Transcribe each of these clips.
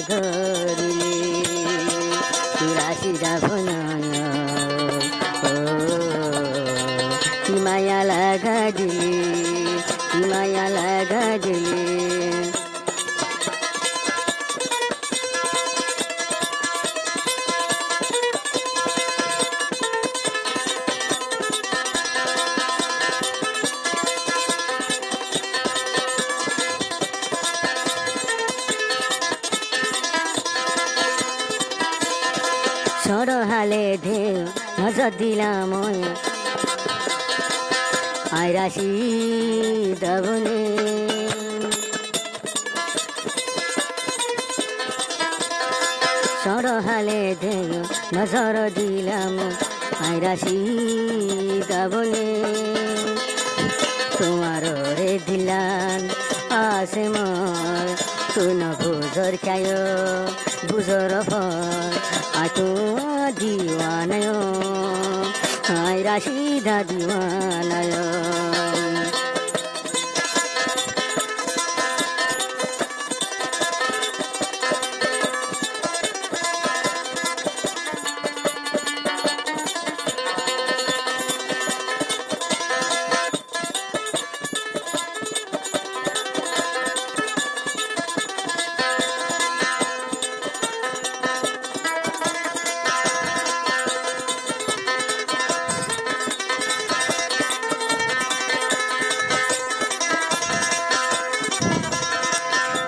ধরিলে রাশিরা ভনয় ও কি মায়া লাগা দিলে কি মায়া লাগা দিলে সরহালে ঢেউ নজর দিলাম আইরাশি দবনে সরহালে ঢেউ নজর দিলাম আইরাশি দবনে তোমার রে দিলান আসে মর তুন বুজর খায় বুজর ফল আতু দিওয়ানায় আই রাশিদা দিওয়ানায়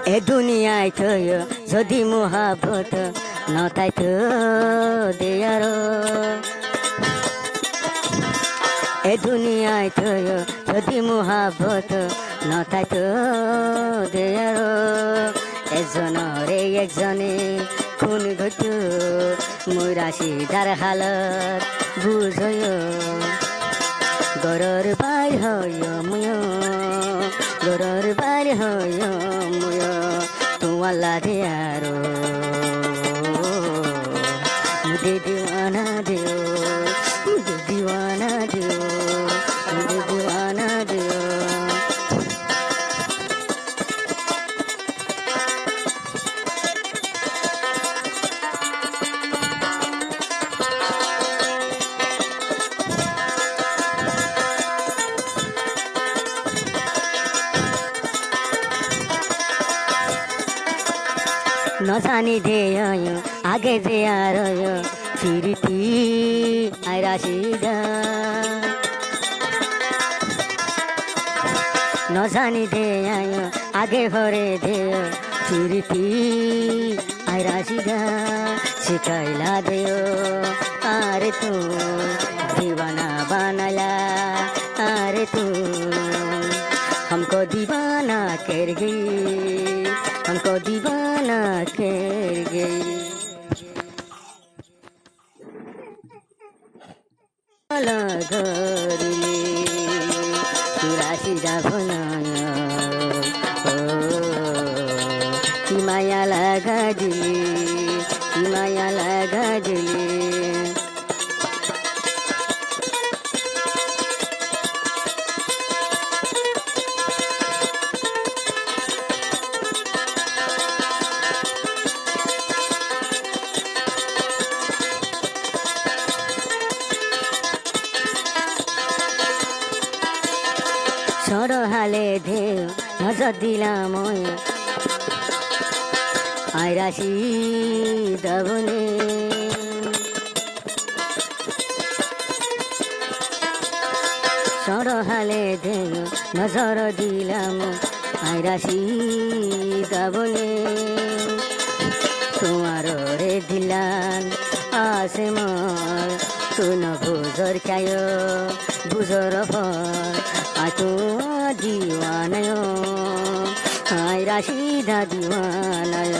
এ দুনিয়ায় থয় যদি মহাবত নতাই তো দেয়ার এ দুনিয়ায় থয় যদি মহাবত নতাই তো দেয়ার এজনরে একজনে খুন ঘট মুই রাশিদার হালত বুঝয় গরর বাই হয় মুয় গরর বাই হয় মুয় তোমাল্লা দিয়ারো মুদে দিওয়ানা দিও মুদে দিওয়ানা দিও মুদে দিওয়ানা দিও নজানি দে আগে যে আর ফিরতি আই রাশিদা নজানি দে আগে ঘরে দে ফিরতি আই রাশিদা শিখাইলা দেও আরে তু दीवाना बनाला अरे तू हमको दीवाना कर गई हमको दीवाना कर गई ধরিলে রাশিদা ভনয় ও কি মায়া লাগা দিলে কি মায়া লাগা দিলে সরহালে ঢেউ নজর দিলাম আই রাশি দবনে সরহালে ঢেউ নজর দিলাম আই রাশি দবনে তোমার রে দিলান আসে মর তুন বুজর খায় বুজর ফল আতু দিওয়ানায় আই রাশিদা দিওয়ানায়